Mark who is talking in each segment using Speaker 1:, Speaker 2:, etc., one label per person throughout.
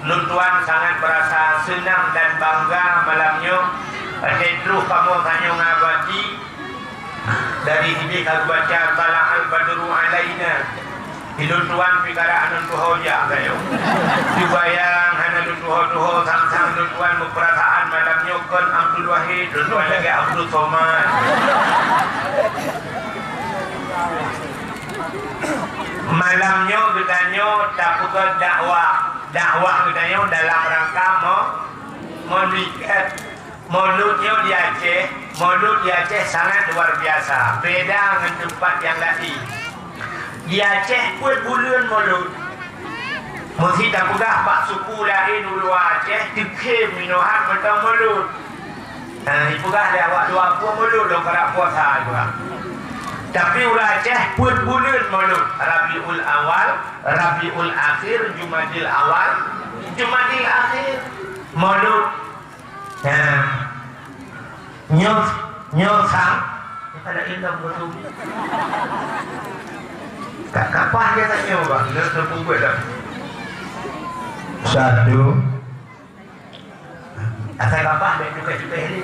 Speaker 1: Tuan sangat berasa senang dan bangga malamnya. Terus kamu tanya ngabati dari sini kalau baca tala'al badru alaina. Tuan pikara anun tuhoja kayo. Dibayang hana tuho sang Tuan memperasaan malamnya kan Abdul Wahid, Tuan lagi Abdul Somad. Malamnya katanya tak buka dakwah katanya dalam rangka melihat Mauludnya di Aceh. Maulud di Aceh sangat luar biasa, beda dengan tempat yang lain. Di Aceh pun bulan maulud mesti tak pegah pak suku lain dulu Aceh dikim minuhan mentang maulud. Pegah dia awak dua puan maulud dong kerap puasa juga. Tapi ulah Aceh pun bulan maulud. Rabiul Awal, Rabiul Akhir, Jumadil Awal, Jumadil Akhir maulud. Nyol sang ada indah betul. Kapan dia tak nyoba? Dia terpukul dah. Satu. Asal kapan dia juga ini?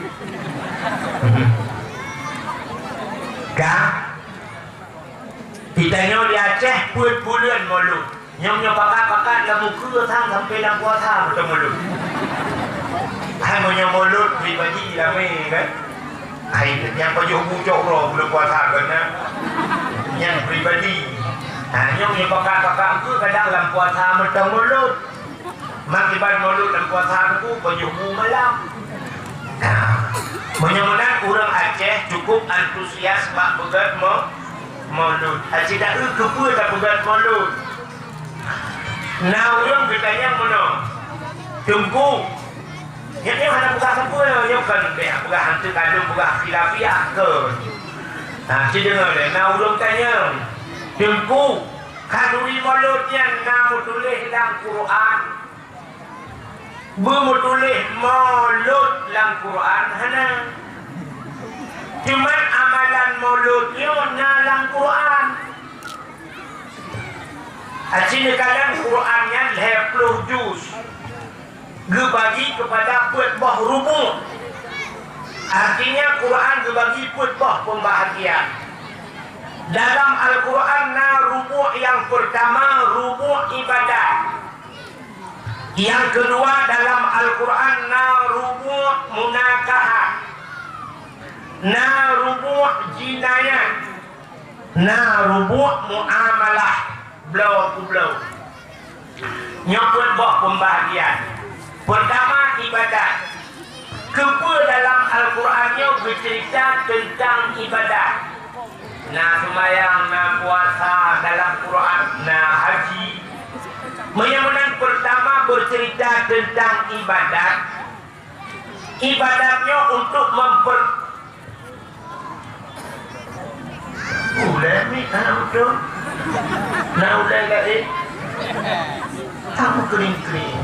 Speaker 1: Kita nyoba di Aceh bulan maulud. Nyoba pakat dah muka sang sampai dalam puasa betul maulud. Hanya maulud pribadi ramai kan? Yang payuh bucok roh belum puasa kena. Yang pribadi. Yang pakak tu kadang dalam puasa mentang maulud. Makiban maulud dalam puasa tu payuh malam. Menyamanan orang Aceh cukup antusias bak pegat maulud. Aceh dah kepa tak pegat maulud. Nah orang katanya mana? Tunggu. Yang ni ada buka siapa yang kan buka hantu kandung buka khilafiah ke. Cik dengar dia. Nah ulung tanya. Tengku kanuri mauludnya namu tulis dalam Quran. Bemu tulis maulud dalam Quran. Hana. Cuman amalan mauludnya dalam Quran. Sini kadang Qurannya 20 juz. Dibagi kepada khutbah rubu'. Artinya Quran dibagi khutbah pembahagian. Dalam Al-Quran rubu' yang pertama rubu' ibadah. Yang kedua dalam Al-Quran rubu' munakahat. Rubu' jinayah. Rubu' muamalah. Blow ku blow. Nyokut khutbah pembahagian. Pertama ibadat. Kepa dalam Al-Qurannya bercerita tentang ibadat. Sembahyang, puasa dalam Quran, haji. Yang pertama bercerita tentang ibadat. Ibadatnya untuk Udah ni, betul. Udah lagi. Kamu kering-kering.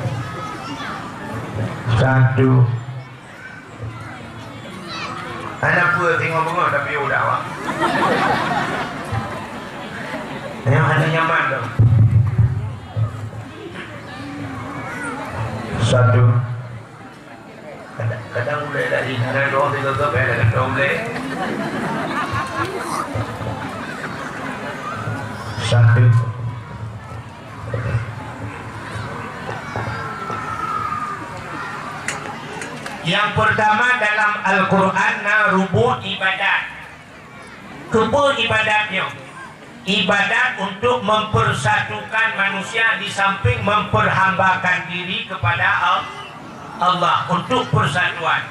Speaker 1: Satu. Anak pun tengok bunga tapi udah awak. Yang ada nyaman tu. Satu. Kadang boleh lagi. Ada dua tiga kep, ada dua boleh. Satu. Yang pertama dalam Al-Quran rubu' ibadat. Kepa ibadatnya. Ibadat untuk mempersatukan manusia di samping memperhambakan diri kepada Allah untuk persatuan.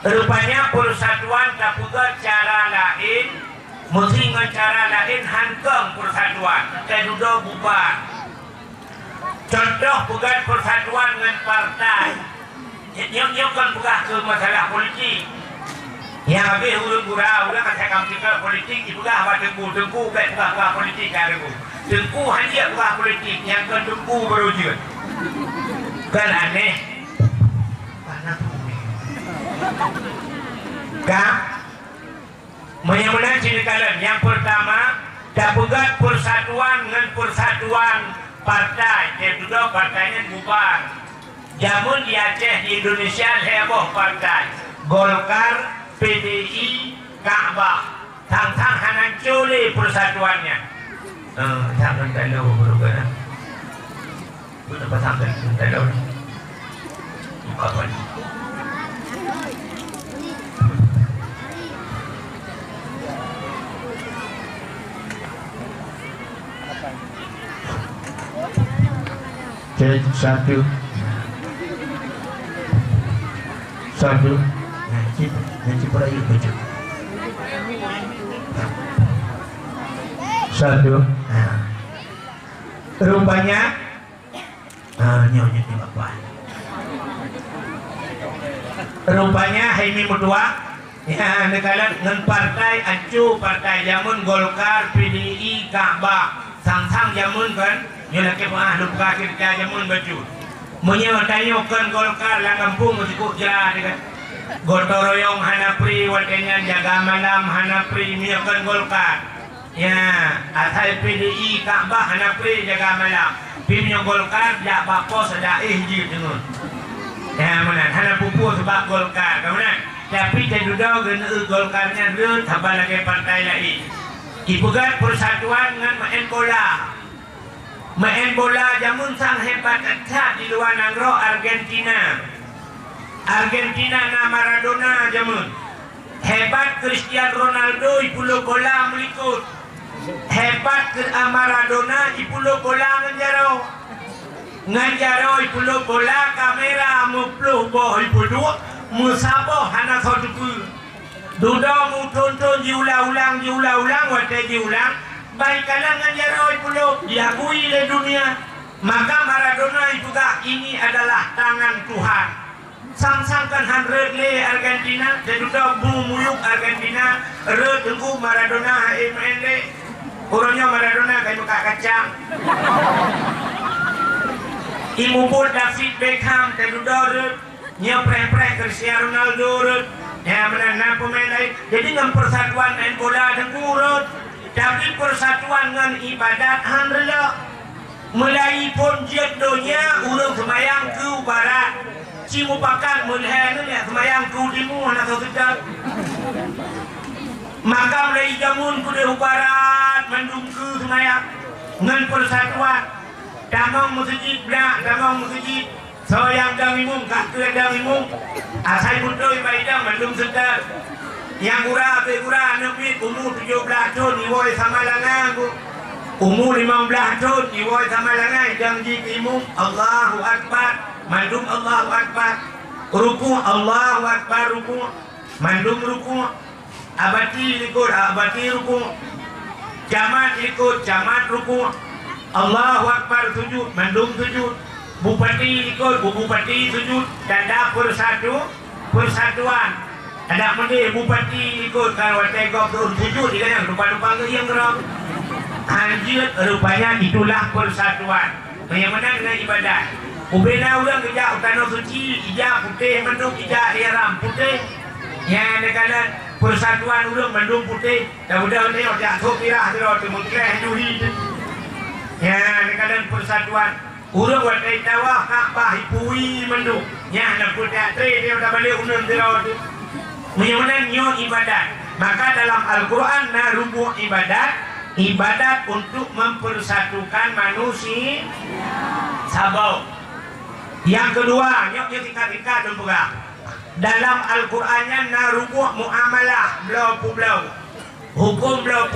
Speaker 1: Rupanya persatuan tak juga cara lain. Mesti dengan cara lain hankang persatuan. Kita duduk bubar. Contoh pegang persatuan dengan partai. Yang kan bukan ke masalah politik. Yang habis urut gurau dah kata kamu kita politik itu dah apa tengku kan bukan politik kan tengku hanya bukan politik yang kan tengku berujud. Kan aneh. Mana tu? Kan? Menyamakan cerita kalian. Yang pertama, tak pegat persatuan dengan persatuan partai, dia duduk partainya bubar. Jamun di Aceh, di Indonesia heboh partai Golkar, PDI, Ka'bah, tang-tang hancur persatuannya. Jangan tahu berubah. Bukan pasang tahu. Apa ni? Satu. Nanti perayu baju. Satu. Rupanya, nyonya di bapak. Rupanya Haimi Mudua, ya negara dengan partai acu partai jamun Golkar, PDI, Ka'bah, sang-sang jamun kan, nyonya ke lupa kerja jamun baju. Menyewa tayokan Golkar lang kampung musikuk jalan kan. Gotoroyong hanapri wadenya jaga malam hanapri miyakan Golkar. Ya, asal PDI Ka'bah hanapri jaga malam. Pimnya Golkar jak bapo sedaih ji dengan. Ya mana hana pupu sebab Golkar kemudian. Tapi tedudah gena Golkarnya dulu tambah lagi partai lain. Ibugat persatuan dengan main bola. Main bola jamun sang hebat acat di luar negeri Argentina. Argentina na Maradona jamun. Hebat Cristiano Ronaldo ipulo bola melikut. Hebat ke Maradona ipulo bola nganjaro. Nganjaro ipulo bola kamera mupluh boh ipulo musabo hana sotuku. Duda mu tonton diulang-ulang wate diulang. Baik kalangan jaroi pulau diakui oleh dunia. Maka Maradona itu tak ini adalah tangan Tuhan. Sang-sangkan handred le Argentina dan juga muyuk Argentina re tunggu Maradona le. Orangnya Maradona kayak muka kacang. Imu pun David Beckham dan juga re nyepreh-preh Cristiano Ronaldo re. Ya mana pemain lain. Jadi dengan persatuan main bola dan kurut. Tapi persatuan dengan ibadat handela mulai pun jadinya urang semayang ke barat cimu pakan mulai ya semayang ke timur nak sedap maka mulai jamun ke barat mandung ke semayang dengan persatuan damang masjid belak damang masjid soyang damimung kakek damimung asai buntoi baidang mandung sedap yang gura nabi umur 17 tahun iwoi sama langan umur 15 tahun iwoi sama langan janji imum Allahu Akbar mandum Allahu Akbar ruku Allahu Akbar ruku mandum ruku abati ruku jamat ikut jamat ruku Allahu Akbar sujud mandum sujud bupati ikut bupati sujud dan dapur persatuan. Ada mende bupati ikut kalau tegok turun sujud dia yang lupa-lupa ke yang gerak. Anjir rupanya itulah persatuan. Yang mana dengan ibadat. Ubena orang kerja utano suci, ija putih mendung ija ihram putih. Yang negara persatuan orang mendung putih. Dan udah ni orang sopirah tu temukreh duhi. Yang negara persatuan orang buat tawah Ka'bah ipui mendung. Yang nak putih tre dia dah balik unun dirau tu. Menyemunan nyo ibadat. Maka dalam Al-Quran na rubuh ibadat untuk mempersatukan manusia sabau. Yang kedua nyo tingkat-tingkat dan pegang. Dalam Al-Qurannya na rubuh muamalah belau. Hukum belau,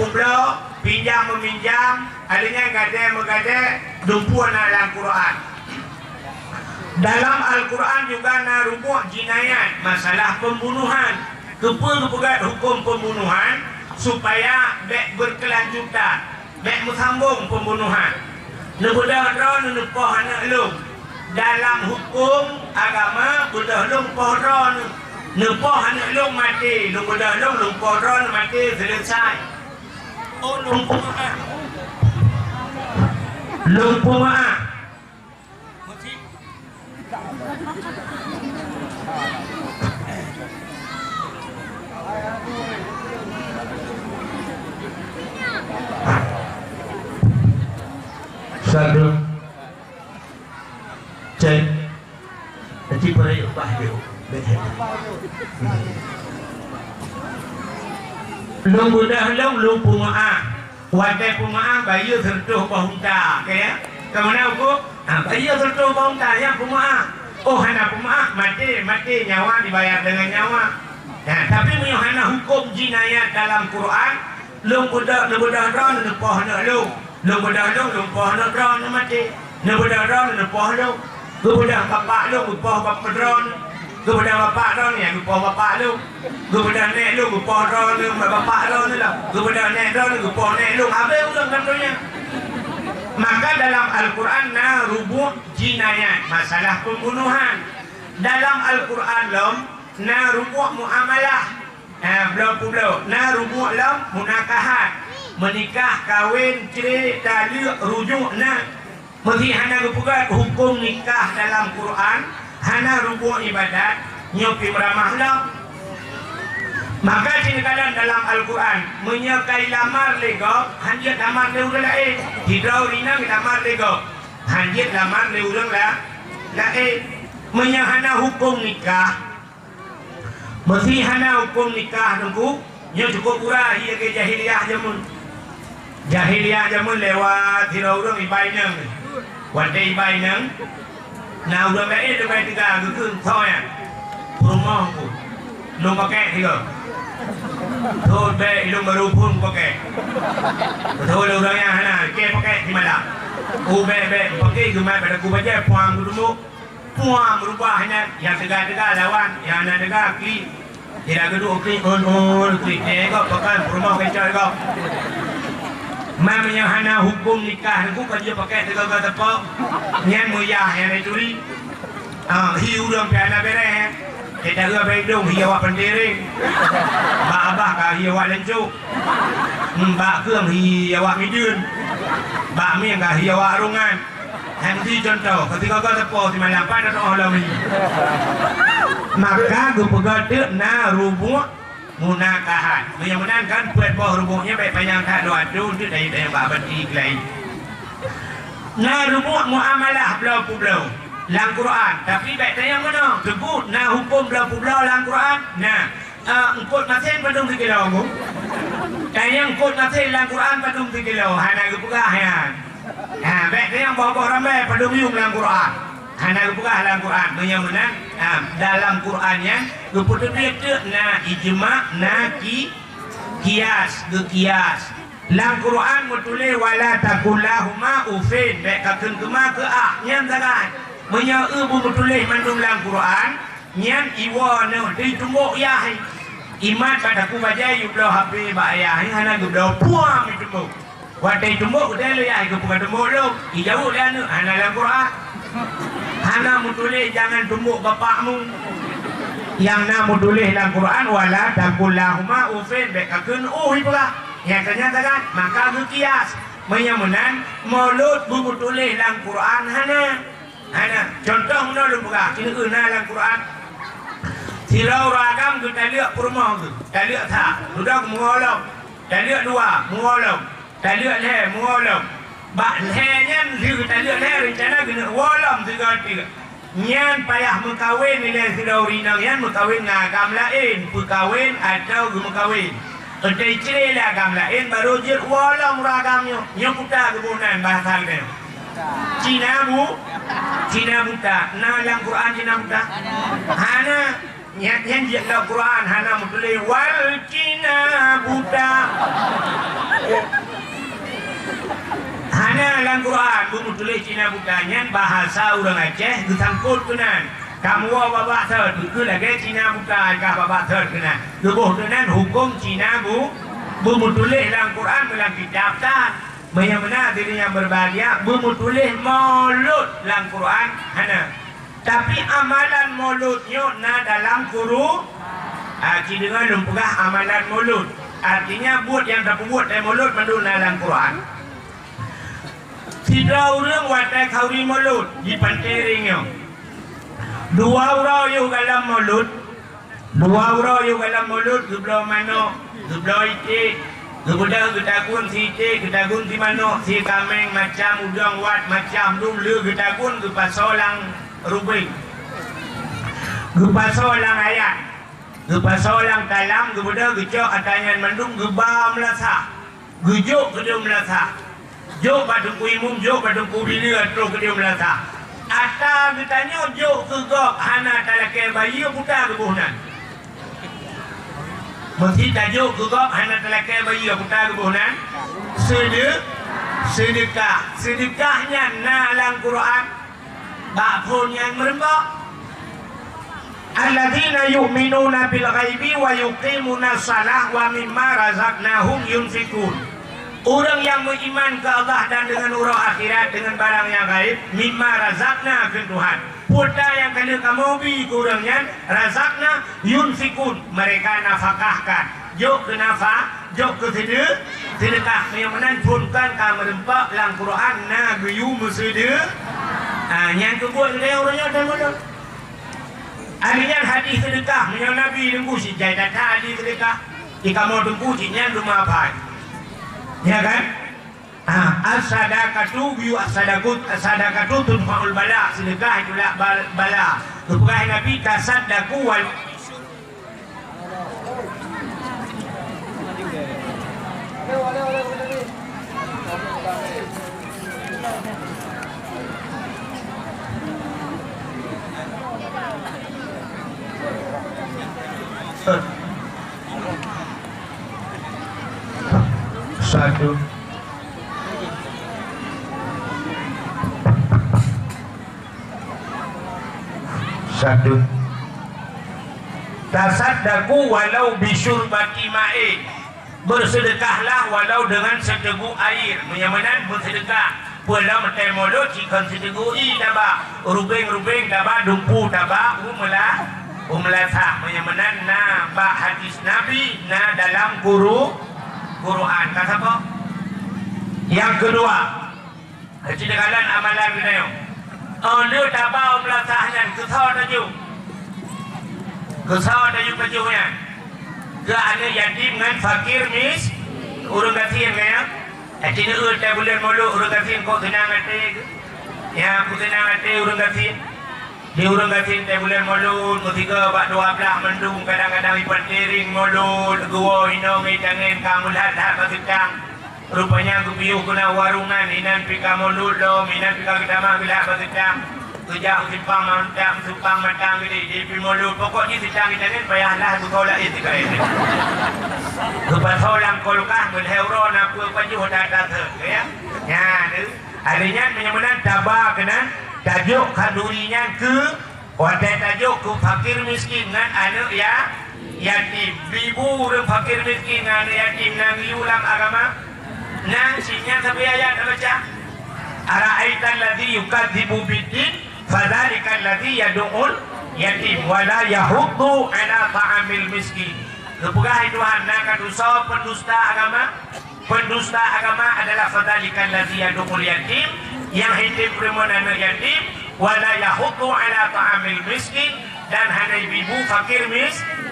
Speaker 1: pinjam meminjam, adanya gade dumpuan dalam Quran. Dalam Al-Quran juga narubuh jinayat, masalah pembunuhan. Kepegat hukum pembunuhan supaya bek berkelanjutan, bek mesambung pembunuhan. Nebudah-dah nepoh anak lung. Dalam hukum agama budah lung pohron. Nepoh anak lung mati, nebudah lung pohron mati selesai. Oh lung pumaah. Satu Jadi perayuk bahaya. Long budah long lu pumaah. Wadai pumaah bayu tertuh bahunta. Kaya kemana aku? Bayu tertuh bahunta yang pumaah. Oh hana pumaah mati nyawa dibayar dengan nyawa. Nah, tapi hana hukum jinayat dalam Quran. Long budah ron lepoh nak lu. Long budah nak ron mati. Long budah ron lepoh lu. Kemudian bapak lu upah bapak ron. Kemudian bapak ron ya upah bapak lu. Kemudian nek lu upah ron lu bapak ron lah. Kemudian nek ron upah nek lu. Habis ulang contohnya. Maka dalam Al-Quran rubu' jinayat, masalah pembunuhan. Dalam Al-Quran rubu' muamalah. Belum rubu' munakahat. Menikah, kawin, cerai, talak, rujuk Mesti hana rupukat hukum nikah dalam Quran, hana rubu' ibadat, nyopi meramah lah. Maka cintakan dalam Al-Quran, menyekai lamar lego, hanjit lamar le urang lain. Hidrau rina lamar lego, hanjit lamar le urang lain. Menyahana hukum nikah, mesti hana hukum nikah nunggu, nyo cukup pura ia ke jahiliyah jamun. Jahiliyah jamun lewat hidrau urang ibainang. Wadai bainang, nah udah baik tu baik tiga, tu thôi à, rumah aku, lu pakai tiga, tu baik lu baru pun pakai, tu lu orangnya hana, ke pakai di mana, baik pakai cuma pada aku baca puang dulu, puang berubah hanya yang tegak lawan, yang hana tegak klik, tidak kedua klik klik, kau pakai rumah kencang kau. Mamanya hana hukum nikah aku kan dia pakai tegak tepok nyan muyah yang dituli hiu dalam piana bereh kita gua bedong hiu awak pendiring mbak abah kah hiu awak lencuk mbak keung hiu awak midun mbak mi kah hiu awak arungan nanti contoh ketika gua tepok di malam pada Allah ni maka gua pegat rubu' munakahat. Mudah-mudahan kan buat bawah rubuhnya baik panjang tak doa tu dari bab berti lain. Rubu' muamalah belau lang Quran. Tapi baik tanya mana? Sebut hukum belau lang Quran. Engkut masin padung 3 kilo aku. Tanya engkut masin lang Quran padung 3 kilo. Hana gepugah ya. Baik tanya bawah ramai padung yung lang Quran. Hana gepugah lang Quran. Mudah-mudahan dalam Qurannya keputusan dia ijma kias lang Quran mutule wala takulahuma ufin baik kakun kema ke nyan sangat menya bu mutule mandung lang Quran nyan iwa no di tumbuk yah iman pada ku baca yublo hape ba ayah hana gublo puang itu tumbuk wadai tumbuk udah lu ya ke bukan tumbuk lu ijau dia no hana lang Quran hana mutule jangan tumbuk bapakmu yang namu tulis dalam Quran wala takulahuma ufin baik kakun pula yang ternyata kan maka kias menyamunan mulut buku tulis dalam Quran hana contoh menolak buka kini dalam Quran sirau ragam kita lihat rumah tu kita lihat tak sudah mengolong kita lihat dua mengolong kita lihat mengolong bak lehnya kita lihat rencana kena wolong 3 nyan payah mengkawin nilai sudah urinang yan mengkawin ngagam lain perkawin atau mengkawin entai cerai agam lain baru jir walau ragamnya nyukuta kebunan bahasa dia Cina buta dalam Quran Cina buta hana nyan dalam Quran hana mutulih wal Cina buta hana dalam Quran buku tulis Cina bukannya bahasa orang Aceh disangkut kenan kamu babak third itu lagi Cina bukan kah babak third kenan lebuh kenan hukum Cina buku tulis dalam Quran dalam kitab tak benar dirinya berbahagia buku tulis mulut dalam Quran hana tapi amalan mulutnya dalam Quran dengan lumpugah amalan mulut artinya buat yang tak buat dari mulut menurut dalam Quran. Tidak orang watak kauri mulut di panteringnya. 2 orang yang dalam mulut, 2 orang yang dalam mulut sebelah mana, sebelah itu, sebelah ketakun si itu, ketakun si mana, si kameng macam udang wat macam dulu ketakun ke pasolang rubing. Gepasolang ayat. Gepasolang dalam gebuda gejok atanyan mandung geba melasa. Gejuk kedua melasa. Jok badung ku imum, jok badung ku bini atau kedua melasa. Ata ditanya jok kegok hana talake bayi putar kebunan. Mesti tajuk kegok hana talake bayi putar kebunan. Sedekahnya nalang Quran. Bakpun yang merembak. Alladzina yu'minuna bil ghaibi wa yuqimuna shalah wa mimma razaqnahum yunfikun. Orang yang beriman ke Allah dan dengan urang akhirat dengan barang yang gaib, mimma razaqna ke Tuhan. Putra yang kena kamu bi kurangnya razaqna yunfikun, mereka nafkahkan. Jok ke nafkah, jok ke sedekah yang menanpunkan ka merempak lang Quran na geyu musede. Yang kebuat dia orangnya dan bodoh. Alian hadis sedekah menyang Nabi dengku si jai data hadis sedekah. Jika mau dengku si nyan rumah apa? Ya kan? As-sadaqatu bi as-sadaqatu tunfa'ul bala. Sedekah itulah bala. Kepukahan Nabi tasaddaqu wal satu tasaddaqu walau bisyurbati ma'in, bersedekahlah walau dengan seteguk air. Menyamanan bersedekah pulau metemolo cikan seteguk i daba rubeng daba dumpu daba umlasa. Menyamanan na ba hadis Nabi na dalam Quran. Kata apa? Yang kedua, sedekalan amalan kita. Anda daba umlasahnya kesal tajuk tajunya. Ke ada yatim dengan fakir mis urang kasihan kaya. Cina tak boleh malu urang kasihan kau senang hati. Ya aku senang hati urang kasihan. Di urang kasihan tak boleh malu. Ketika bak 12 mendung kadang-kadang ipan tiring malu. Gua hinong jangan kamu lihat pasitang. Rupanya aku biuh kena warungan. Inan pika malu lo. Inan pika kita mah bila pasitang. Kejap simpang mantap, simpang matang gini, di malu. Pokoknya simpang kita ni bayarlah tu kau lah itu kaya ni. Kepas orang kolkah berheuron aku baju dah ya. Ya, adanya menyamanan tabah kena tajuk kandurinya ke wadah tajuk ke fakir miskin dengan anak ya yatim. Ribu orang fakir miskin dengan anak yatim nang ulang agama. Nang sinya sampai ayat baca. Ara'aital ladzi yukadzibu biddin fadzalika alladzi yad'ul yatim wala yahuddu ala ta'amil miskin. Kepugahan Tuhan nak dosa pendusta agama adalah fadzalika alladzi yad'ul yatim, yang hidup perempuan anak yatim, wala yahuddu ala ta'amil miskin, dan hana ibu fakir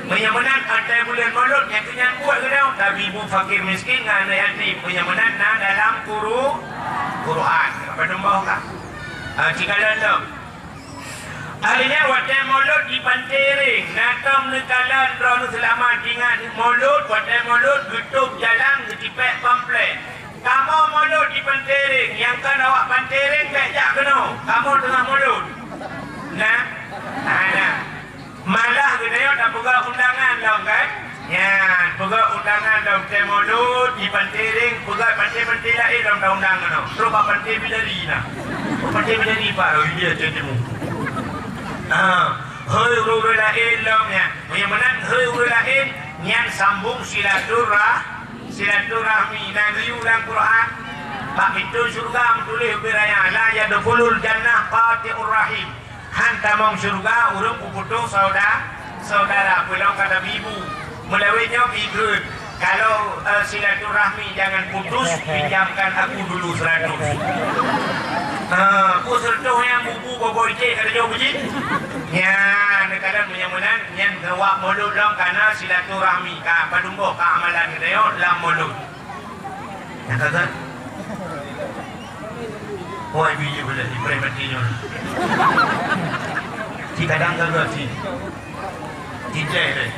Speaker 1: menyamanan antai bulan maulud yang kenyang buat ke dah tapi ibu fakir miskin dengan anak yatim menyamanan dalam Quran apa nombor kah jika dalam alinya wadah maulud di Pantering natam nekalan ronu selamat dengan maulud wadah maulud getuk jalan ketipek pamflet kamu maulud di Pantering yang kan awak Pantering bejak kena kamu tengah maulud nah malah kita dah buka undangan dah kan ya buka undangan dah maulud di Pantering buka pantai-pantai lain dah undangan dah terus pantai Bidari pantai Bidari pak dia cendemu hơi uru lain long ya menyamanan hơi uru lain yang sambung silaturahmi dari ulang Quran pak itu surga menulis beraya la yadkhulul jannah qati'ur rahim hanta mong surga urung puputuh saudara pulang kata ibu melawinya pikir kalau silaturahmi jangan putus pinjamkan aku dulu 100 aku sertuh yang bubu bobo ije kada jauh biji ya nekadang menyamanan yang gewak mulut long karena silaturahmi ka padumbo ka amalan kita lam mulut ya kata wah biji boleh diperhatikan Si kadang gagal si. Tidak deh.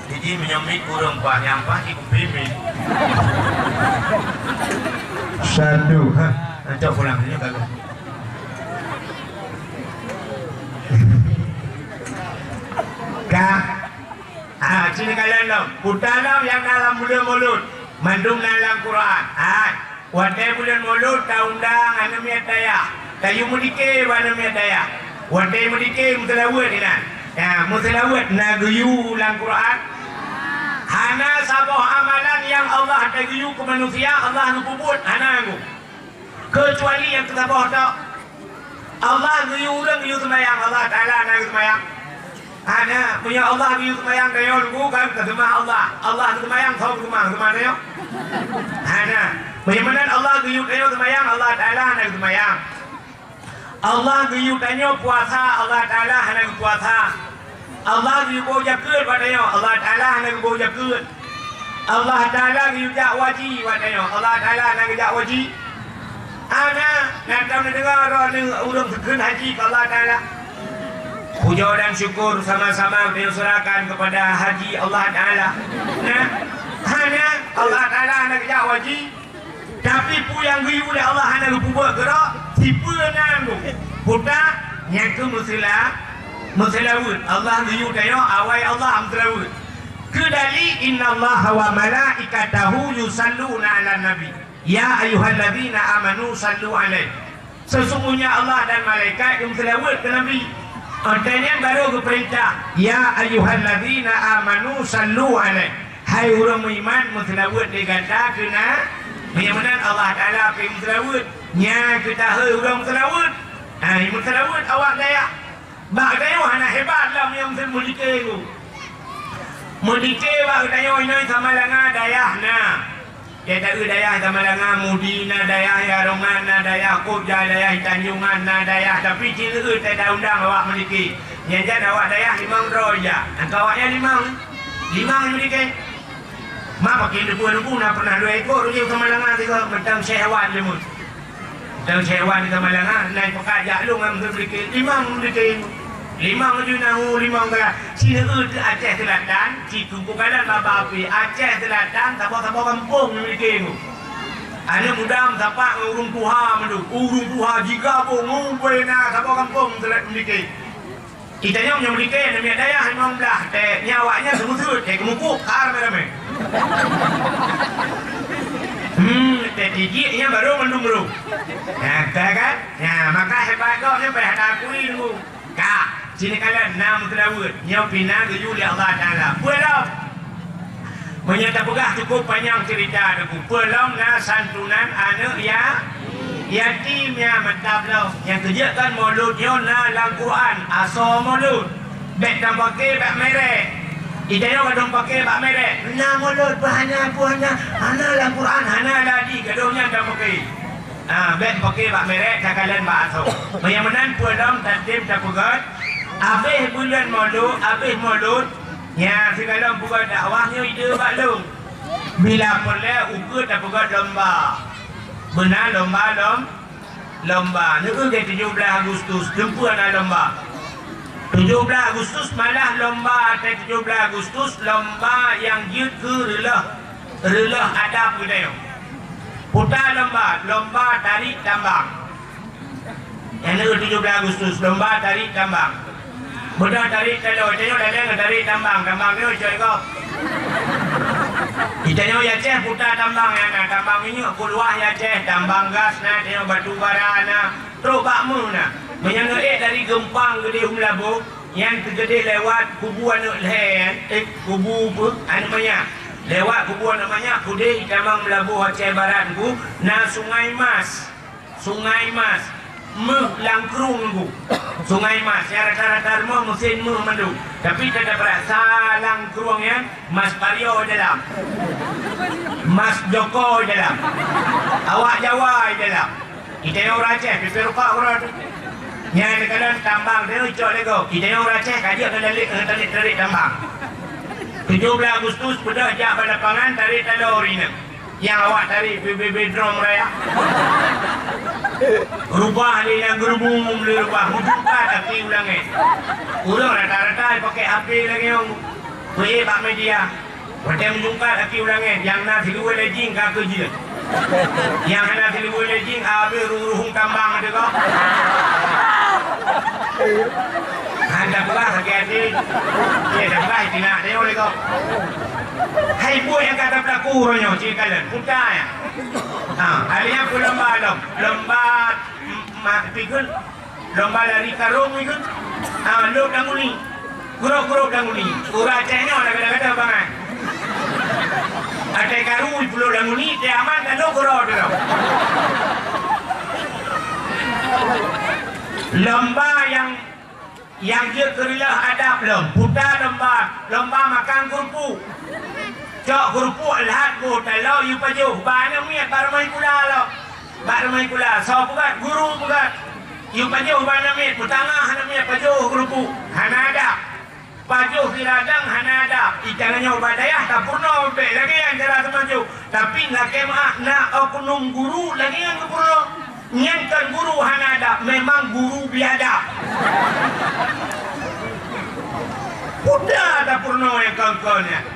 Speaker 1: Jadi menyamik kurang pak nyampah di kupimi. Satu, ha? Nanti pulang ini kagak. Kak, sini kalian dong. Putalam yang dalam mulut, mandung dalam Quran. Wadai bulan mulut, taundang, anamnya daya. Kayu mudike, anamnya daya. Wadai mudike, mutalawat ini. Ya, mutalawat, naguyu dalam Quran. Hana sabah amalan yang Allah taguyu ke manusia, Allah nububut, hana aku. Kecuali yang kita bawa tak. Allah guyu ulang guyu semayang, Allah Ta'ala nak semayang. Hana punya Allah guyu semayang dayo lugu kan kesemah Allah. Allah semayang sau semang dayo. Hana punya mana Allah guyu dayo semayang, Allah Ta'ala nak semayang. Allah guyu dayo puasa, Allah Ta'ala nak puasa. Allah guyu boja keut padayo, Allah Ta'ala nak boja keut. Allah Ta'ala guyu jak waji padayo, Allah Ta'ala nak jak waji. Ana nak tahu dengar orang urang sekun haji ke Allah Ta'ala. Puja dan syukur sama-sama kita serahkan kepada haji Allah Ta'ala. Nah, hanya Allah Ta'ala nak jak waji. Tapi pu yang guyu oleh Allah hanya lupa buat gerak, tipu nang puta nyaku musilawut. Allah guyu tayo awai Allah amtrawut. Kedali innallaha wa malaikatahu yusalluna 'alan nabi. Ya ayyuhalladzina amanu sallu alaihi. Sesungguhnya Allah dan malaikat yang selawat ke Nabi. Artinya baru ke perintah. Ya ayyuhalladzina amanu sallu alaihi. Hai orang beriman selawat diganda kena menyamanan Allah Ta'ala pergi selawat. Nya kita hai orang selawat. Hai selawat awak daya. Bak daya hana hebat lah yang mudike tu. Mudike bak daya ini sama langa daya nah. Ya tak daya sama langa mudina daya yarongan na daya kubja daya tanjungan na daya tapi cina tak ada undang awak memiliki nyajan awak daya 5 roja angka awaknya 5 memiliki mak pakai debu nak pernah 2 ekor dia sama langa tiga mentang syehwan je mun mentang syehwan sama langa naik pekajak lu ngam memiliki 5 memiliki 5 je nahu 5 kala cina Aceh Selatan ci kumpulan baba api Aceh Selatan sabah kampung memiliki tu ada mudam sapa urung tuha mendu urung tuha jika bo ngumpena sabah kampung memiliki kita yang memiliki namanya daya memang belah teh nyawanya semut teh kemukuk kar merame teh giginya baru mendung baru nah kan nah maka hebat kau ni berhadapi dulu kak sini kalian nam terawut nyau pina tuju oleh Allah Ta'ala belum menyata pegah cukup panjang cerita aku belum na santunan anak ya yatimnya mentap lo yang kerjakan mauludnya na dalam Quran asal maulud bek dan pakai bek merek idanya kadang pakai bek merek na maulud puhanya hana dalam Quran hana lagi kadangnya dan pakai bek pakai bek merek kalian bak asal menyamanan belum tertib tak pegat habis bulan maulud ya segala bukan dakwahnya ide baklung bila boleh ukur tak bukan lomba benar lomba ni ke 17 Agustus jumpa nak lomba 17 Agustus malah lomba 17 Agustus lomba yang jut ke relah adab budaya putar lomba tarik tambang yang ni 17 Agustus lomba tarik tambang mudah tarik kalau jangan ada tarik tambang ni cuy kau. Jangan ya ceh putar tambang yang tambang ini keluar ya ceh tambang gas na dia batu bara na terus bakmu na. Menyang dari Gempang gede Umlabu yang tergede lewat kubuan lehen kubu namanya lewat kubuan namanya kude tambang Melabu Aceh Barat ku na Sungai Mas langkrung ku Sungai Mas ya rata-rata rumah mesin mandu tapi tak ada perasa langkrungnya Mas Mario dalam Mas Joko dalam awak Jawa dalam kita yang orang Aceh piperuka orang yang kadang tambang dia ucap lego kita yang orang Aceh kaji akan tarik tambang 17 Agustus pedah jak pada pangan tarik talor ini yang awak tarik BBB drum raya Rubah dia yang gerumum dia rubah. Mujumpa tapi ulangnya. Ulang rata-rata pakai HP lagi yang. Pak media. Macam mujumpa tapi ulangnya. Yang nak siluwe lejing kak kerja. Yang nak siluwe lejing habis ruhung tambang ada kau. Anda pula sakit. Ya dah pula tidak dia oleh kau. Hai buat yang kata pelaku ronyo cik kalian. Putar ya. Alihnya pun lomba pikun lomba lari karung pikun lop danguni guruk danguni ura cahnya orang kata bangan ada karung pulau danguni dia aman dan lo guruk dia lomba yang dia kerilah ada belum putar lomba makan kurpu cok grupu alhat bu talau yu pajuh bana miat baru main kula so bukan guru bukan yu pajuh bana miat putangah hana miat pajuh grupu hanada pajuh kiradang hanada ikannya ubadayah tak purno be lagi yang cara semaju tapi lagi makna oknum guru lagi yang purno nyankan guru hanada memang guru biadab udah tak purno yang kawan-kawannya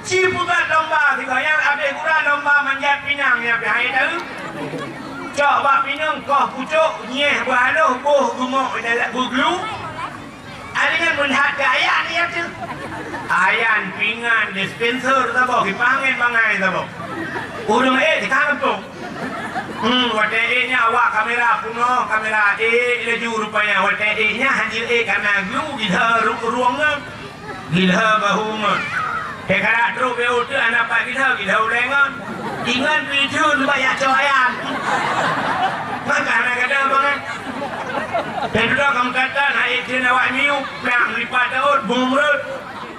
Speaker 1: cipukan lomba tiga yang ada kurang lomba manjat pinang ya bahaya tu. Cok bak pinang kau pucuk nyeh berhaluh buh gemuk dalam buglu. Ada kan melihat ke ayan ni ya tu. Ayan pingan dispenser tabo kipangen bangai tabo. Urung dikang tu. Wate nya awak kamera puno kamera laju rupanya wate nya hadir karena glu gila ruangnya gila bahuma. Kalau terus betul anak pak kita ulengan, ingat video banyak coyan. Maka anak kata bangan. Dan juga kamu kata naik je awak miu, yang lipat daun bumrut.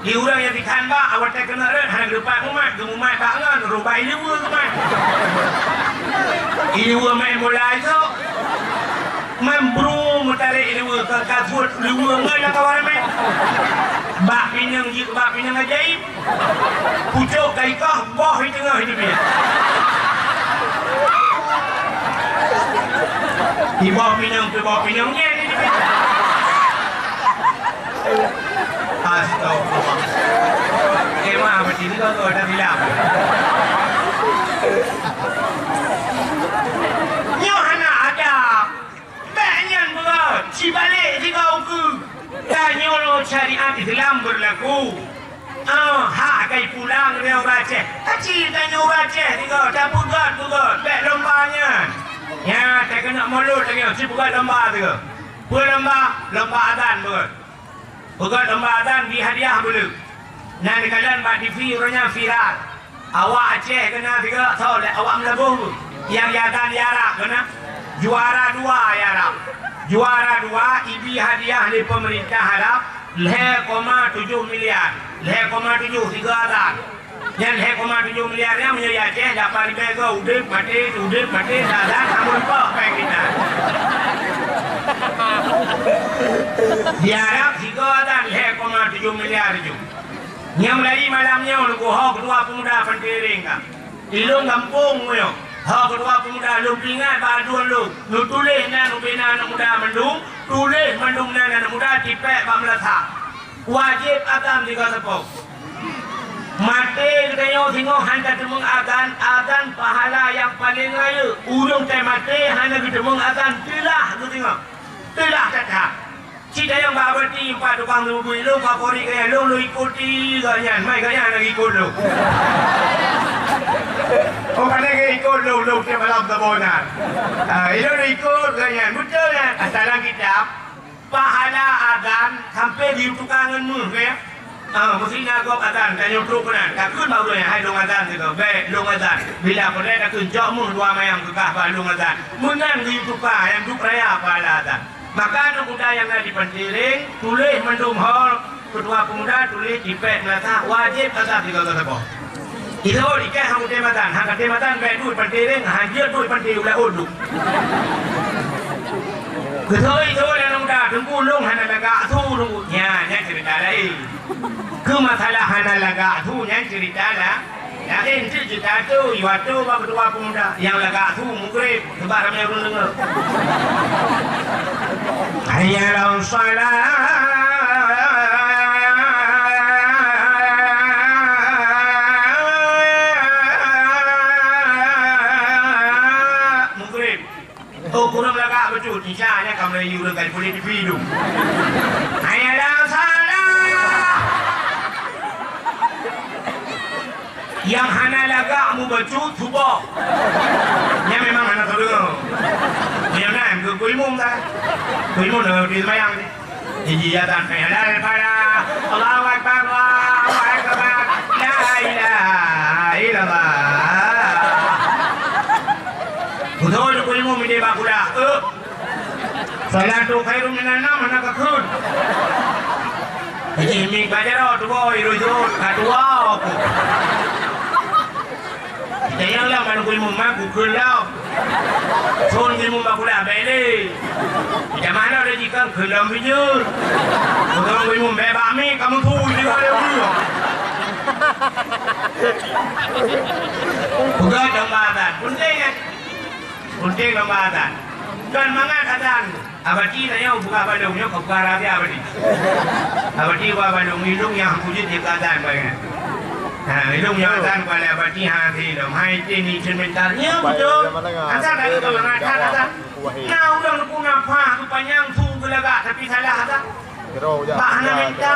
Speaker 1: Di orang yang dikhanba awak tak kena red, hanya lipat umat bangan, rubah ini umat. Ini umat mulai tu. Membru mutarik ini kasut liwang mana kawan main. Bak pinang ajaib. Pucuk kaikah boh di tengah hidup dia. Di bawah pinangnya ni dia. Astagfirullah. Kemah macam ni kau dah bilang. Nyohana ada. Banyak berat. Cibalik di kau ke. Tanya lo syariat Islam berlaku. Hak kai pulang dia baca. Kecil tanya baca tiga dah bugat. Baik lombanya. Ya, tak kena mulut lagi. Si bugat lomba tu. Lomba azan bugat. Bugat lomba azan di hadiah boleh. Nanti kalian buat TV orangnya viral. Awak Aceh kena tiga tahu awak melabuh. Yang azan yarak kena juara 2 yarak. Juara 2 ibi hadiah dari pemerintah Arab 0,7 miliar 0,7 tiga azan. Yang 0,7 miliarnya menjadi Aceh dapat dibega udip mati azan amun kok kayak kita. Di Arab tiga azan 0,7 miliar itu. Yang lagi malamnya nunggu hok kedua pemuda penting kan. Ilung kampung yo. Hak kedua pemuda lu ingat baduan lu tulis nan bina anak muda mendung tulis mendung nan anak muda tipek bamlasa wajib azan tiga sepok mati kayo tengok hanya temung azan pahala yang paling raya urung teh mati hanya temung azan tilah tu tengok tilah kata cita yang babati empat tukang lu favorit kaya lu ikuti ganyan mai ganyan lagi ikut lu. Oh kan dia ikut lu dia malam tabonan. Itu ikut ganyan betul kan. Dalam kitab pahala azan sampai di tukangan mu ya. Mesti nak gop azan dan YouTube kan. Takut baru yang hai long azan tu. Baik long azan. Bila boleh nak tunjuk mu dua mayang kekah long azan. Menang di tukar yang duk raya pahala azan. Maka anak muda yang ada di Pendiring tulis mendung hol kedua pemuda tulis tipek melata wajib azan tiga tersebut. Itu ikan hamu tematan, hang tematan baik duit Pendiring, hancur duit Pendiring ulah uduk. Ketoi anak muda tunggu long hana laga tu tunggu nya cerita lain. Ke masalah hana laga tu nya cerita lah. Yakin cerita tu, iwatu apa ketua pemuda yang lagak tu mukrib sebab ramai orang dengar. Hayyalau salat mukrib. Oh kurang lagak betul. Insya-Allah kamu lagi ulang boleh dividum. Hayyalau salat. Yang hana lagak mu becut subah. Yang memang hana tahu. Yang lain ke kuimum dah. Kuimum dah di semayang ni. Ijazatan halal pada Allahu Akbar Allahu Akbar la ilaha illallah. Betul kuimum ini bakula. Salatu khairum minan nawm hana kakun. Jadi mi bajar tu boy rujut kadua aku. Jangan lah malu kuih mumma kukul lah. Son kuih mumma kulah beli. Macam mana ada jika kelam bijur. Kalau kuih mumma bami kamu tu juga ada dia. Bukan lembaran, penting kan? Penting lembaran. Dan mangat adan. Abadi tanya buka balungnya kau karang dia abadi. Abadi buka balung hidung yang kujit di adan bagian. Hidung yang adan pada abadi hati dom. Hai ini sementarnya betul. Asal dari kau mengatakan asal. Nah udah lupa napa tu panjang tu gelagak tapi salah asal. Tak hanya minta.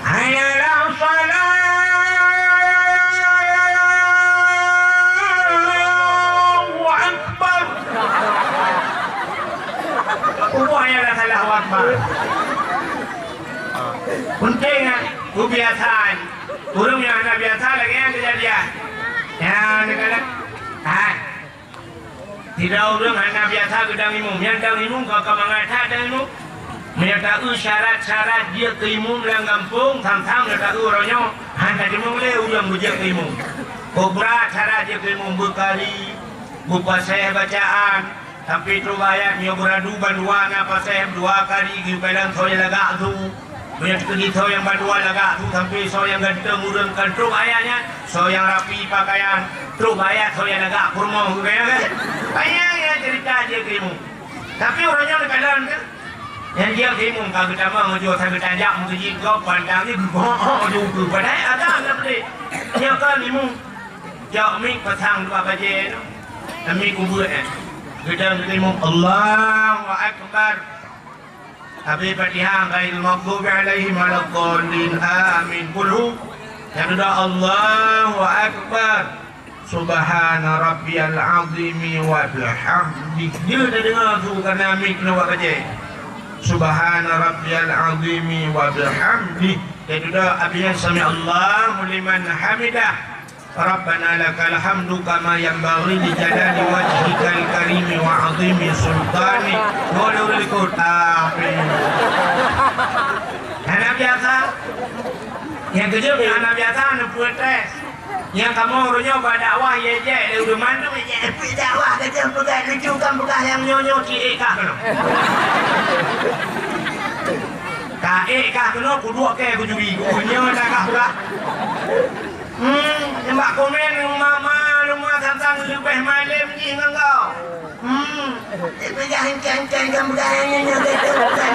Speaker 1: Hayalah salat. Upaya dah salah wakbar. Penting kan? Kebiasaan. Burung yang ada biasa lagi yang kejadian. Yang dekat. Tidak orang hanya biasa gedang imum. Yang gedang imum kau mengatakan gedang imum. Menyatakan syarat-syarat dia ke imum dalam kampung. Tang-tang menyatakan orangnya. Hanya imum le ulang bujak ke imum. Kau berat syarat dia ke imum berkali. Berpasai bacaan. Tapi tu bayar dia beradu banduan apa saya dua kali gibalan so yang lagak tu. Banyak kali so yang banduan lagak tu sampai so yang ganteng urang kantruk ayahnya, so yang rapi pakaian, truk bayar so yang lagak kurma gaya kan. Banyak ya cerita dia keimu. Tapi orangnya lebalan kan. Yang dia keimu kalau kita mau jual sampai tanjak mungkin kau pandang ni boh juga pada ada apa ni. Yang kan imu jauh mik pasang dua baje tu. Kami kubur Gedang kelimum Allahu Akbar. Habis Fatihah ghairil maghdubi alaihim waladdallin amin. Qul yang sudah Allahu Akbar. Subhana rabbiyal azimi wa bihamdihi. Dia dah dengar tu kerana mik kena buat kerja. Subhana rabbiyal azimi wa bihamdihi. Dia sudah habis sami Allahu liman hamidah. Rabbana lakal hamdu kama yanbaghi li jalali wajhikal karimi wa 'azimi sultani. Boleh ikut amin. Anak biasa. Yang kerja anak biasa anak protes. Yang kamu orangnya buat dakwah ye je, dia udah mana ye pergi dakwah kerja pegang lucu kan pegang yang nyonyo cie kah kena. Kae kah kena kuduk ke kujuri. Nyo dah kah pula. Nampak komen rumah tantang lebih malam ni engkau. Pegang kan pegangnya kata bukan.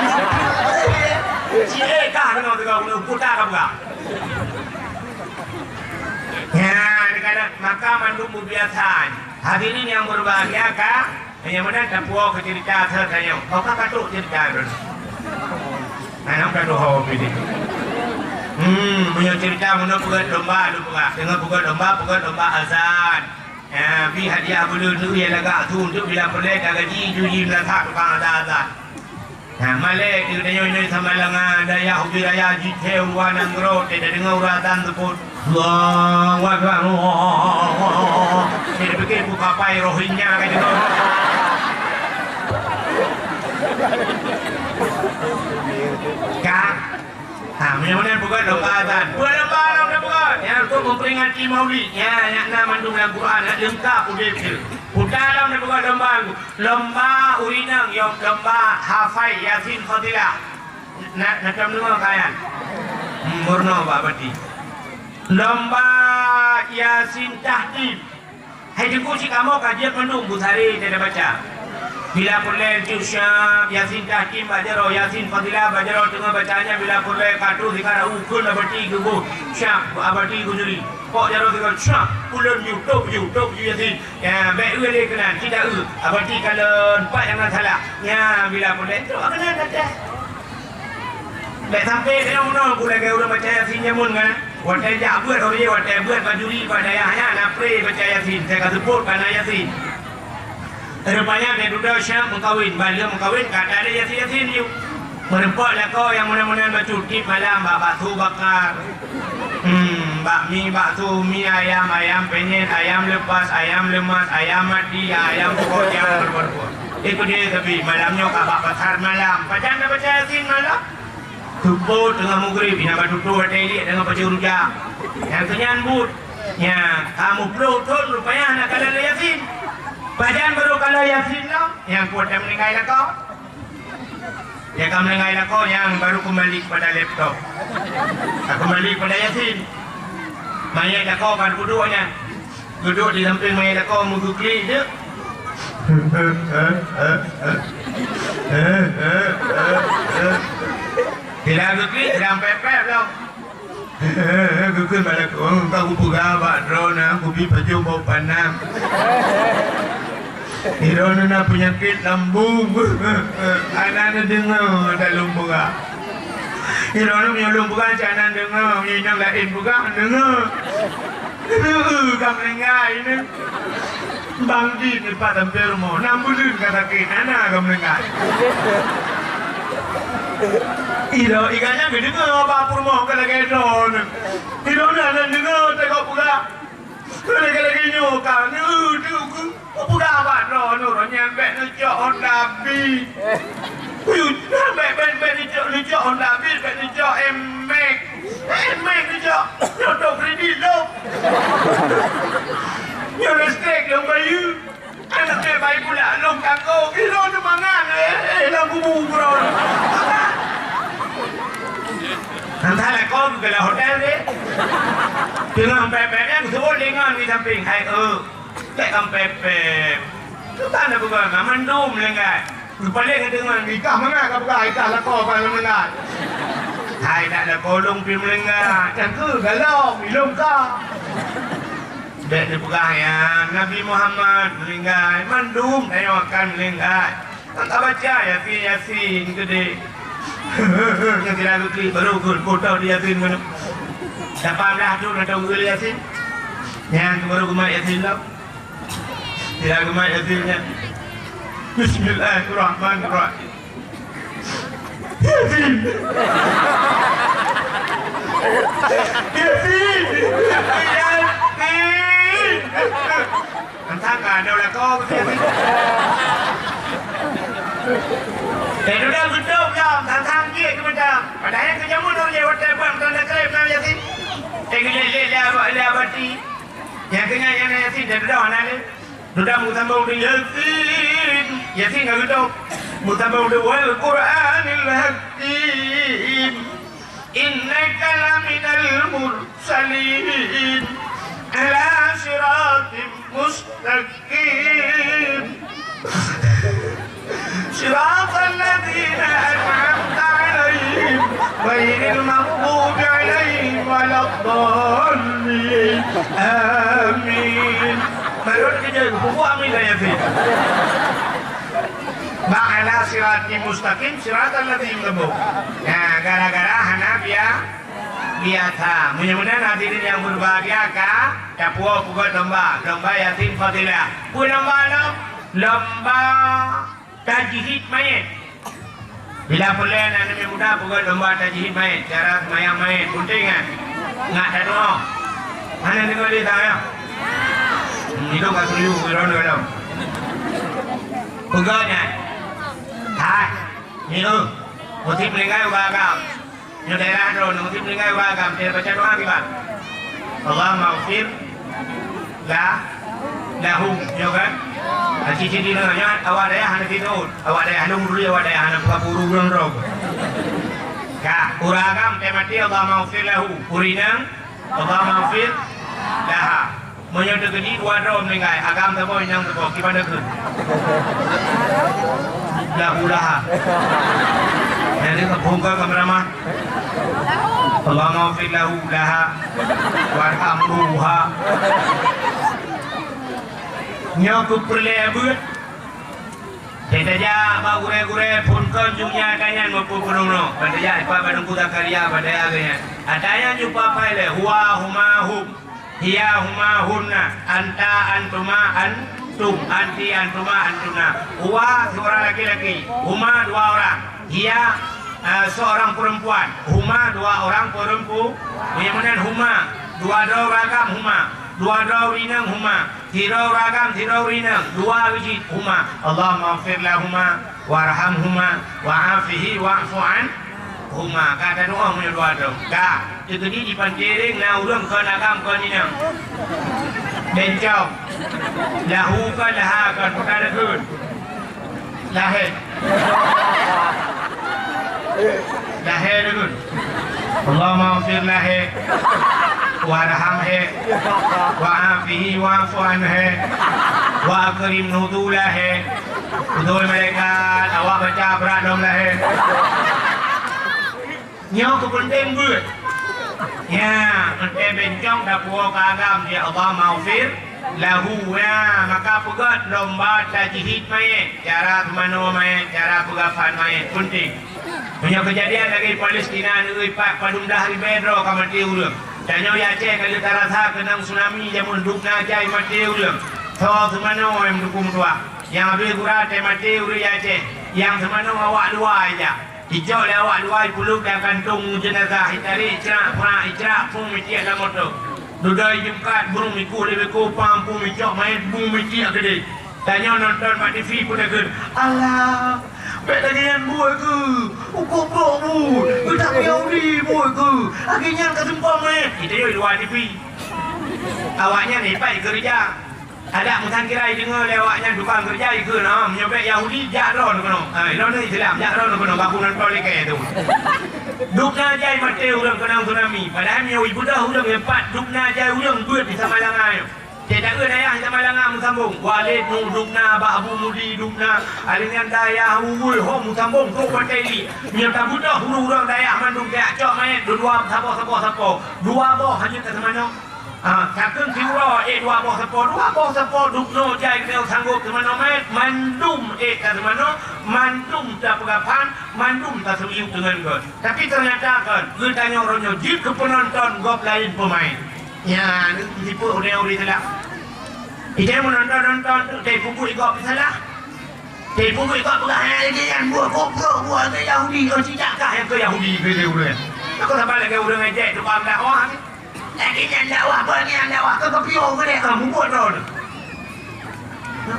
Speaker 1: Cik kah kena kau putar kau bukan. Ya, dekat maka mandum kebiasaan. Hadirin yang berbahagia kah? Yang mana tapuau ke cerita saya. Kau kah katuk cerita dulu. Anak dah doa begini. Punya cerita mana pegang domba tu pegang. Dengan pegang domba azan. Bi hadiah bulu tu yang lagak tu untuk bila pelek gaji juji melatak tukang azan. Malek dia nyoy sama lengan daya ubi daya jitheu wanang ro dia dengar uratan tersebut. Allahu Akbar. Dia fikir buka pai rohinya kayak gitu. Kan? Mana bukan domba azan. Bukan domba azan dah bukan. Yang tu memperingati Maulid. Ya, yang nama mandung dalam Quran lengkap udah. Dalam dah bukan domba. Lomba urinang yang lomba hafai Yasin Fadilah. Nak dengar kalian? Murno Pak Bati. lomba Yasin tahkim. Hai jengku si kamu kajian penuh Bukhari tidak baca. Bila pulai Syam Yasin tahkim bajaro Yasin fadilah bajaro tengah bacanya bila pulai katu dikara ukul abadi gugu Syam abadi gujuri. Kok jaro dikara Syam ulun YouTube Yasin. Ya baik ule kena tidak abadi kalau empat yang salah. Ya bila pulai tu kena ada. Baik sampai dia mana pulai ke udah baca Yasin nyamun kan. Watai jabut orang dia watai buat bajuri pada ayahnya napre baca Yasin. Saya kata sebut karena Yasin. Rupanya dia duduk Syam mengkawin, balik mengkawin kata ada Yasin yuk. Merempatlah kau yang mudah-mudahan bercutip malam bakso bakar. Bakmi, bakso, mie ayam, ayam penyet, ayam lepas, ayam lemas, ayam mati, ayam pokok yang berbuat. Itu dia tapi malamnya kabak pasar malam. Bacaan dah baca Yasin malam. Tumpul tengah maghrib, nak tutup hotel dengan baca rujak. Yang kenyambut, ya kamu pelutun rupanya nak kalah Yasin. Bacaan baru kalah Yasin lah, yang kuat yang meninggal kau. Yang kamu meninggal kau yang baru kembali kepada laptop. Kembali kepada Yasin. Mayat kau kan duduknya. Duduk di samping mayat kau muka klik je. Tidak klik, tidak pepek tau. Aku kan balik kau buka abad drone, aku pergi baju bau panam. Drone nak penyakit lambung. Anak dengar ada lambung ah. Drone punya lambung kan jangan dengar, yang lain bukan dengar. Kamu dengar ini. Bangji ni pada permo, 6 bulan kata kita nak kamu dengar. Iro ikannya gede ke apa purmo kalau kayak drone. Iro nak dengar tengok buka. Kalau lagi nyoka, tu buka apa drone orangnya bet ngejok Honda Beat. Bet ngejok Honda Beat, bet ngejok M-Max ngejok. Jodoh kredit lo. Yang listrik yang bayu. Anak saya bayi pula long kangkung. Iro tu mangan lampu bubur. Nanti lah kau juga lah hotel deh. Dengan pepeknya sebut dengan di samping. Hai tak pepek. Tu tak ada bukan. Mandum lengan. Balik ke dengan nikah mana kau bukan nikah lah kau kalau melengah. Hai tak ada kolong pi melengah. Cangku galau minum kau. Dek dibuka ya Nabi Muhammad melengah. Mandum tengokkan melengah. Tak baca Yasin gede. Yang tidak lukli baru kota di Yasin mana. Dapat dah tu nak tahu Yasin. Yang baru gemar Yasin lah. Tidak gemar Yasinnya. Bismillahirrahmanirrahim. Yasin. Yasin. Entah kan ada kau Yasin. Dan sudah betul jam tang dia ke macam. Padahal kejamun orang dia hotel bang tanda krep nama Yasin. Dia abadi. Yang kena yang Yasin dan sudah mana ni? Sudah mutambah udah Yasin. Yasin enggak betul. Mutambah udah wal Quranil Hakim. Innaka laminal mursalin ala siratim mustaqim. صراط الذين أنعمت عليهم غير المغضوب عليهم ولا الضالين آمين. Menurut kita buku amin lah Yasin. Ba'ala siratim mustaqim siratal ladzina lambu. Nah, gara-gara Hanafiya biasa. Mudah-mudahan hadirin yang berbahagia Capua buka lomba Yasin Fadilah. Lomba tajhid mayat. Bila boleh anak muda buat lomba tajhid mayat, cara semayang mayat, penting kan? Nggak ada doa. Mana tengok dia tak ya? Itu kat suyu, kurang dalam. Pegawnya. Hai, ni motif meninggal beragam. Ni daerah tu, motif meninggal beragam. Dia baca doa kita. Allah maghfir lahum, ya kan? Cici dinanya awak daya hana tidur, awak daya hana murli, awak daya hana buka buru bulan rog. Ka uragam temati Allah maghfir lahu, urinang Allah maafir laha. Menyodok ini dua dom mengai agam tabo yang tabo gimana tu? Lahu laha. Nanti kebongkar kameraman. Allah maafir lahu laha warhamruha. Nyok perlebut. Tetaja bagure-gure pun konjungnya kanyan maupun penuh. Tetaja ipa badung kuda karya pada agaknya. Adanya jumpa pale huwa huma hum. Hiya huma hunna. Anta antuma antum. Anti antuma antuna. Huwa seorang laki-laki. Huma dua orang. Hiya seorang perempuan. Huma dua orang perempuan. Kemudian huma dua ragam huma. Dua rinang huma, tirau ragam tirau rinang, dua wujud huma. Allah maafir lahuma, warhamhuma, wa'afihi wa'fu'an huma. Kata doa punya dua tu. Kak, itu di pantiring na urang ke nagam ke ninang. Bencong, lahu ke laha ke perkara kun. Lahir. Lahir kun. Allah maafir lahir. Warham hai, wa'afihi wa'fu anhu, wa'akrim nudulah hai. Udul malaikat, awak baca berat dom lah hai. Nyok kepenting buat. Ya, nanti bencong dah puak agam dia Allah maafir lahu ya. Maka pegat lomba tajihid mayat. Cara mana mayat, cara pegafan mayat penting. Punya kejadian lagi Palestina negeri Pak Padumdah di Bedro kamati ulang. Tanya ya Aceh kalau terasa kena tsunami jamun dukna jai mati ulang. Tho semano yang dukung tua. Yang habis kurat mati ulang ya Aceh. Yang semano awak dua aja. Hijau le awak dua puluk dan kantung jenazah hitari icra pra icra pun miti dalam motor. Dudai jemkat burung miku lebeku pam pun micok main bung miti gede. Tanya nonton Mak TV pun akan Allah baik lagi yang buat ke ukur blok bu kita Yahudi buat ke akhirnya kesempang kita yuk luar TV awaknya ni baik kerja ada mungkin kira dengar lewatnya tukang kerja ke no menyebut Yahudi jakron kono lo ni Islam jakron kono bangunan tolik itu dukna jai mati urang kena tsunami padahal nyawi budak urang empat dukna jai urang duit bisa malangan tidak ada daya sama langang musambung walid dukna babu mudi dukna alingan daya hul hom musambung tu pateli nyata budak huru-hurang daya mandung dia cok main dua sapo dua boh hanya ke semano sakun siuro dua boh sapo dukno jai kena sanggup semano main mandum ke semano mandum tak pegapan mandum tak semiuk dengan god tapi ternyata kan getanya orangnya jip ke penonton gop lain pemain ya, ni tipu orang-orang salah. Ijai menonton tipu ikut salah. Tipu ikut pegangan lagi yang buat kopro buat ke Yahudi kau cicakkah yang ke Yahudi ke dia urang. Aku sampai lagi urang ngejek tukang dakwah. Lagi yang dakwah apa yang dakwah ke kepio ke dia kamu buat ron.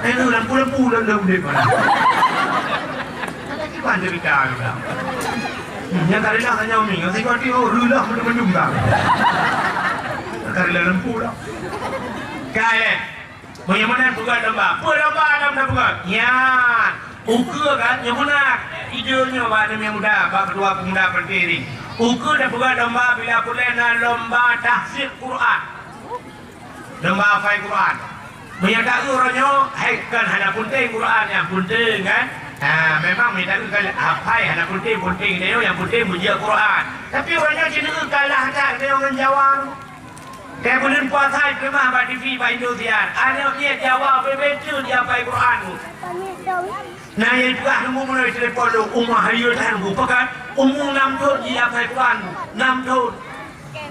Speaker 1: Lu lampu-lampu dah udah mana. Lagi kan cerita juga. Yang kali lah hanya umi, saya kau dia rulah menjumpa. Karena lempu dah. Kaya, bagaimana bukan lomba? Lomba ada mana bukan? Ya, ukur kan? Yang mana? Idenya mana yang muda? Bab kedua pemuda berdiri. Ukur dah bukan lomba bila pulena lomba tahfidz Quran. Lomba hafal Quran. Menyatakan orangnya, kan hanya penting Quran yang penting kan? Memang menyatakan kalau hafal hanya penting dia yang penting baca Quran. Tapi orangnya cenderung kalah tak dia orang Jawa. Kayak bulan puasa ke mah Pak TV Pak Indosiar. Ada dia jawab betul dia apa Quran. Nah yang juga nunggu mulai telefon lu umah hayul tanggu pekan umur 6 tahun dia apa Quran 6 tahun.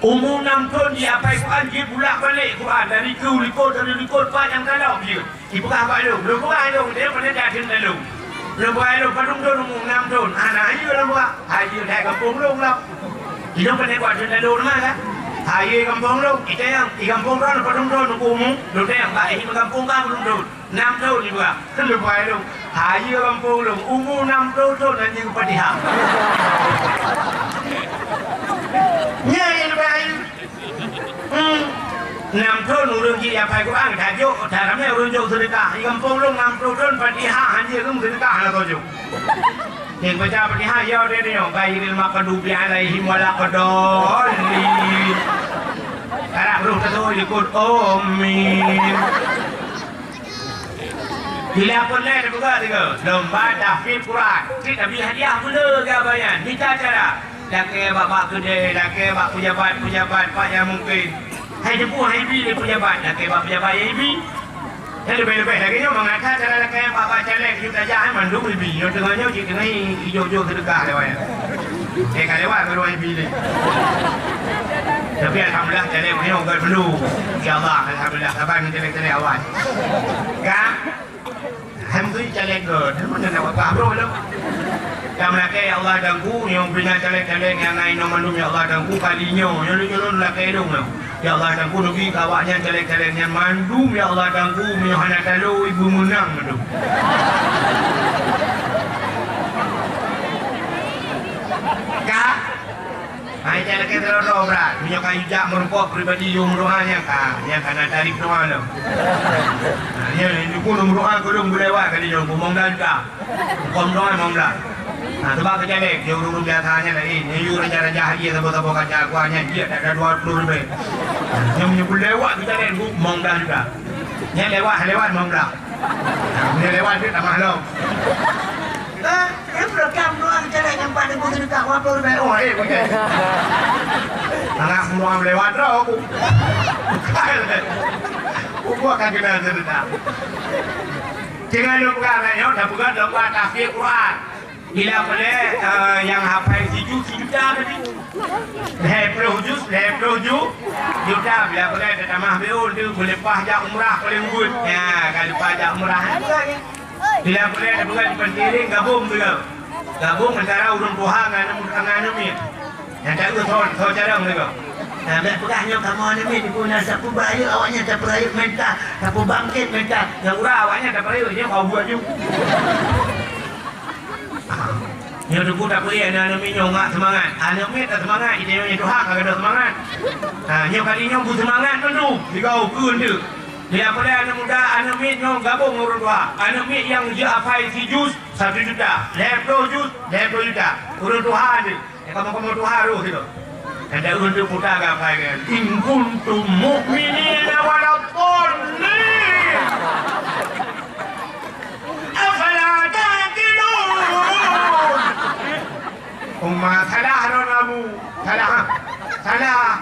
Speaker 1: Umur 6 tahun dia apa Quran dia pulak balik Quran dari likut panjang kalau dia. Ibu apa lu? Belum buat lu dia pernah dah tin lu. Belum buat lu padung tahun umur 6 tahun. Anak hayul lah buat. Hayul dah kampung lu lah. Dia pernah buat tin lu mana kan? Hai kampung lu, kita yang di kampung kan padung tahun umum, lu yang baik di kampung kan padung tahun 6 tahun juga. Kan lu buat lu. Hai kampung lu, umur 6 tahun nanti kepadihan. Nya yang baik. 6 tahun urang ji apa Quran tajuk dalamnya urang jauh sedekah. Di kampung lu 6 tahun padihan hanya kan sedekah lah tajuk. Yang baca padihan ya dia bayi ilmu kedubi alaihim wala qadallin. ruh tu ikut Amin. Bila pun lain buka tiga lomba tahfidz Quran. Kita beli hadiah mula ke bayan. Kita cara. Laki bapak kedai, laki bapak pejabat pak yang mungkin. Hai jemput hai bi pejabat, laki bapak pejabat hai bi. Yang lebih-lebih lagi ni mengatakan cara laki bapak caleg kita jangan mandung lebih. Yang tengahnya cik tengah hijau-hijau sedekah lewat. Kalau lewat baru hai bi ni. Tapi alhamdulillah caleg ni orang perlu. InsyaAllah alhamdulillah sabar ni caleg-caleg awal. Kan? Alhamdulillah caleg ke. Mana nak buat bro tu? Yang lelaki ya Allah dangku, yang punya caleg-caleg yang lain nomor ya Allah dangku kalinya. Yang lu lelaki dong. Ya Allah dangku nugi kawaknya caleg-caleg yang mandum ya Allah dangku mihana talu ibu menang tu. Kak, hai caleg terlalu berat. Punya kayu jak merupakan pribadi yang doanya kak, yang kena tarif doa tu. Yang ini pun doa belum berlewat kali yang ngomong dan kak. Kom doa ngomong dah. Nah, sebab kerja lek, dia urus biasanya lain. Yang you raja-raja haji atau kerja akuannya dia ada 20 lebih. Yang menyebut lewat kerja lek, ngomong dah juga. Yang lewat ngomong dah. Yang lewat dia tak mahlum. Em rekam doa kerja lek yang pada pun dekat 20 lebih. Oh, okey. Anak semua lewat dah aku. Aku akan kena sedekah. Jangan lupa ya, dah bukan lupa tahfidz Quran. Bila boleh yang hafal 7 juta tadi. 20 juta bila boleh ada tamah beul tu boleh pajak umrah paling good. Ya, kalau pajak umrah bila boleh ada bukan dipenting gabung tu. Gabung antara urun Tuhan dengan Nabi. Yang tak tahu cara mereka. Nah, begahnya kamu ni guna sapu bayu awaknya tak perayuk minta, sapu bangkit minta. Yang urah awaknya tak perayuk dia kau buat juga. Yang tu tak boleh anak mi nyongak semangat. Anak mi tak semangat, itu yang Tuhan agak ada semangat. Yang kali nyong pun semangat penuh. Dikau kun tu. Dia boleh anak muda, anak mi nyong gabung urut Tuhan. Anak mi yang dia apai si jus 1 juta, 20 jus 20 juta. Urut Tuhan tu. Kamu Tuhan tu situ. Ada untuk putar apa kan? In kuntum mu'minina waladdallin. Afala taqilun. Umma salah ronamu. Salah.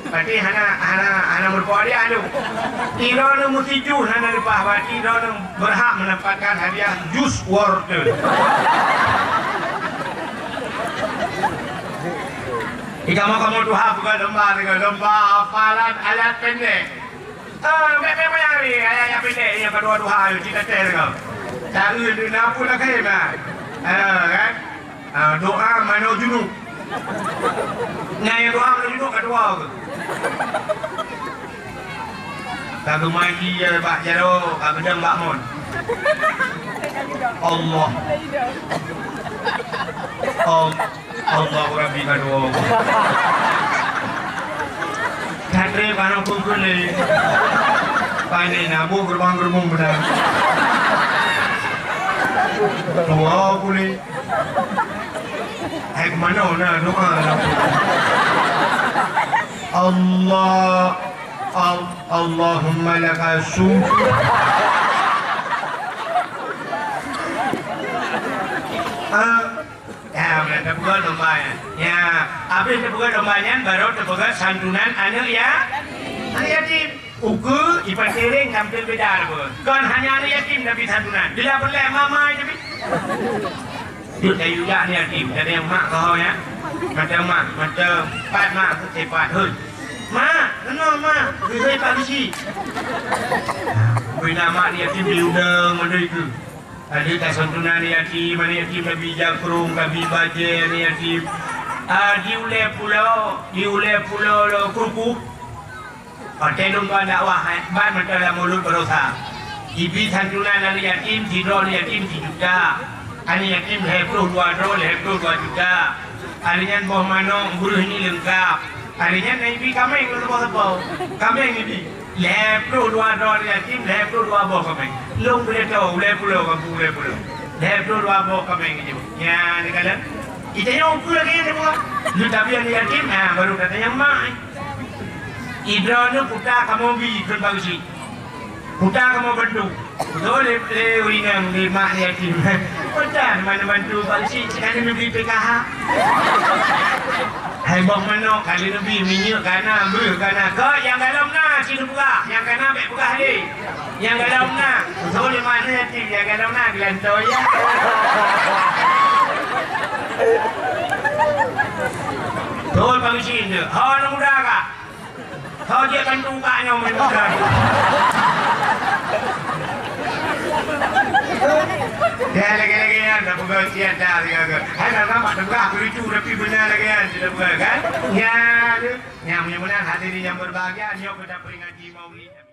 Speaker 1: Berarti hana berpori anu. Irona mutiju hana lepas berarti irona berhak mendapatkan hadiah jus world. Kamu Tuhan bukan lomba hafalan ayat pendek. Memang yang ni ayat pendek yang kedua Tuhan kita tengok. Cara dia pun nak kena. Kan? Doa mana junub. Yang doa mana junub kedua ke? Kalau mati je Pak Jaro, kalau dah Mbak Mon. Allah. Allah Rabbi kadua. Kadre panau kumpul ni. Pani nabu gerbang benar. Doa boleh. Hak mana nak doa nak. Allahumma laka syukur. Ya, bukan lombanya. Ya, habis bukan lombanya baru bukan santunan anak ya. Anak yatim. Uku ipan kering tampil beda pun. Kan hanya anak yatim tapi santunan. Bila boleh mama tapi. Dia juga ni yatim. Ada yang mak kau ya. Macam mak, macam pat mak tu cepat hun. Mak, kenapa mak? Beri pagi si. Beri nama ni yatim diundang mana itu. Ada tak santunan ni yatim, mana yatim Nabi Jakrung, Nabi Bajir ni yatim. Di ulai pulau lo Kurku. Tenung tuan dakwah, ban macam dalam mulut berosa. Ibi santunan ni yatim, sidro ni yatim 1 juta. Ani yatim 22 juta. Alinya boh manong buruh ini lengkap. Alinya nabi kami yang sebab kami yang ini. 22 yatim, 22 boh kami. Long boleh tahu, pulau kampung pulau. 22 boh kami yang ini. Ya, ni kalian. Itu yang ukur lagi ni semua. Lu tapi yang yatim, baru kata yang mak. Idra puta kamu bi berbangsi. Puta kamu bendu. Betul le urinang di mak yatim. Puta mana bantu bangsi sekali nabi PKH. Hai bang mano kali nabi minyak kana ber kana ke yang dalam na sini buka, yang kana mek buka ni. Yang dalam na. Betul di mana yatim yang dalam na gelantoy ya. Betul bangsi ni. Ha nak muda ka? Ha dia kan tungkaknya muda. Ya lagi-lagi ya, dah buka sian dah juga. Hai dah nampak dah buka lucu tapi benar lagi ya, sudah buka kan? Ya, yang menang hati yang berbahagia, nyok kita peringati Maulid.